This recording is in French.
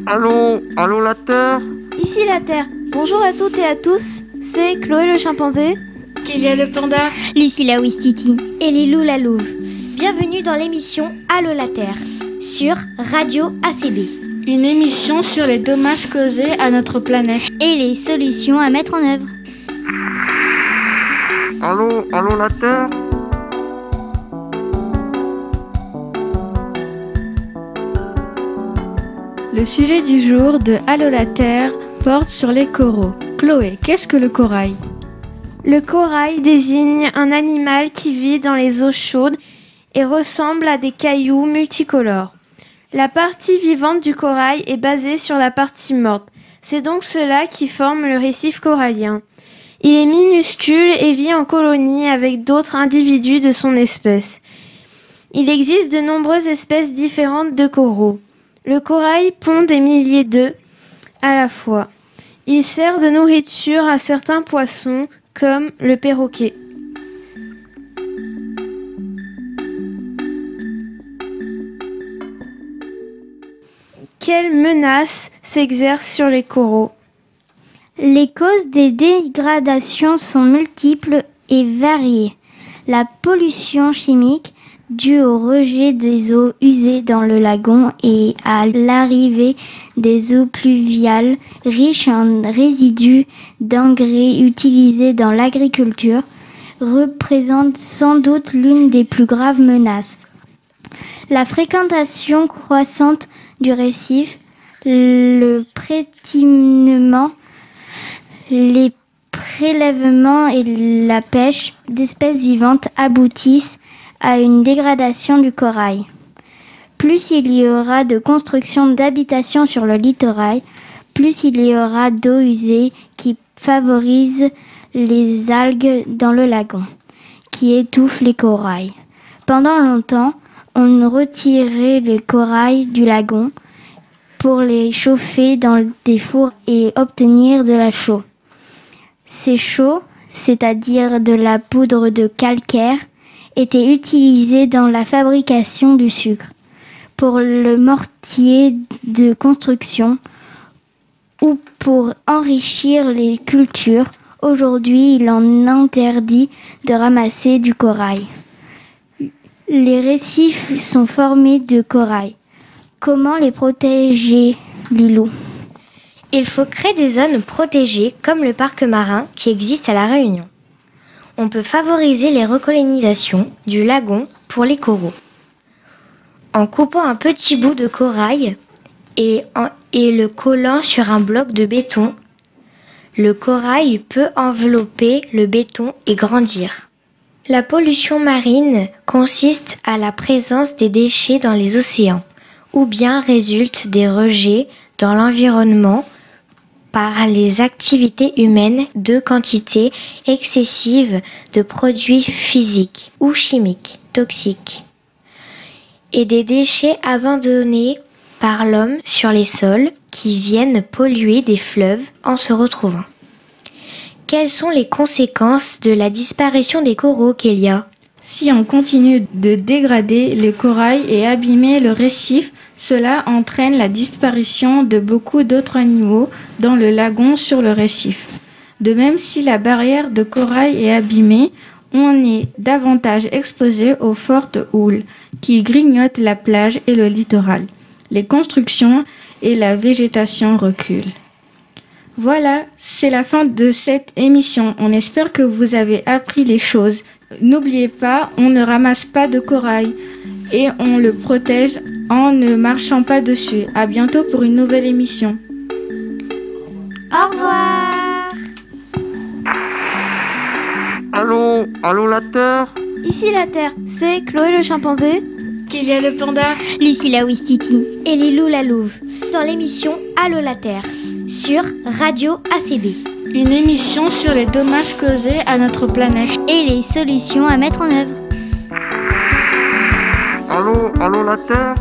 Allô la Terre? Ici la Terre. Bonjour à toutes et à tous, c'est Chloé le chimpanzé, Kélia le panda, Lucie la Ouistiti et Lilou la louve. Bienvenue dans l'émission Allô la Terre sur Radio ACB. une émission sur les dommages causés à notre planète et les solutions à mettre en œuvre. Allô la Terre? Le sujet du jour de Allô la Terre porte sur les coraux. Chloé, qu'est-ce que le corail? Le corail désigne un animal qui vit dans les eaux chaudes et ressemble à des cailloux multicolores. La partie vivante du corail est basée sur la partie morte. C'est donc cela qui forme le récif corallien. Il est minuscule et vit en colonie avec d'autres individus de son espèce. Il existe de nombreuses espèces différentes de coraux. Le corail pond des milliers d'œufs à la fois. Il sert de nourriture à certains poissons comme le perroquet. Quelles menaces s'exercent sur les coraux? Les causes des dégradations sont multiples et variées. La pollution chimique due au rejet des eaux usées dans le lagon et à l'arrivée des eaux pluviales riches en résidus d'engrais utilisés dans l'agriculture représente sans doute l'une des plus graves menaces. La fréquentation croissante du récif, le prétinement, les prélèvements et la pêche d'espèces vivantes aboutissent à une dégradation du corail. Plus il y aura de construction d'habitations sur le littoral, plus il y aura d'eau usée qui favorise les algues dans le lagon, qui étouffent les corails. Pendant longtemps, on retirait les corails du lagon pour les chauffer dans des fours et obtenir de la chaux. Ces chaux, c'est-à-dire de la poudre de calcaire, étaient utilisés dans la fabrication du sucre, pour le mortier de construction ou pour enrichir les cultures. Aujourd'hui, il en interdit de ramasser du corail. Les récifs sont formés de corail. Comment les protéger, Lilou? Il faut créer des zones protégées comme le parc marin qui existe à La Réunion. On peut favoriser les recolonisations du lagon pour les coraux. En coupant un petit bout de corail et le collant sur un bloc de béton, le corail peut envelopper le béton et grandir. La pollution marine consiste à la présence des déchets dans les océans ou bien résulte des rejets dans l'environnement par les activités humaines de quantité excessive de produits physiques ou chimiques toxiques et des déchets abandonnés par l'homme sur les sols qui viennent polluer des fleuves en se retrouvant. Quelles sont les conséquences de la disparition des coraux, Kélia? Si on continue de dégrader les corails et abîmer le récif, cela entraîne la disparition de beaucoup d'autres animaux dans le lagon sur le récif. De même, si la barrière de corail est abîmée, on est davantage exposé aux fortes houles qui grignotent la plage et le littoral. Les constructions et la végétation reculent. Voilà, c'est la fin de cette émission. On espère que vous avez appris les choses. N'oubliez pas, on ne ramasse pas de corail et on le protège en ne marchant pas dessus. À bientôt pour une nouvelle émission. Au revoir. Allô la Terre? Ici la Terre, c'est Chloé le chimpanzé, Kélia le panda, Lucie la Ouistiti Et Lilou la louve dans l'émission Allô la Terre sur Radio ACB. une émission sur les dommages causés à notre planète et les solutions à mettre en œuvre. Allô la Terre?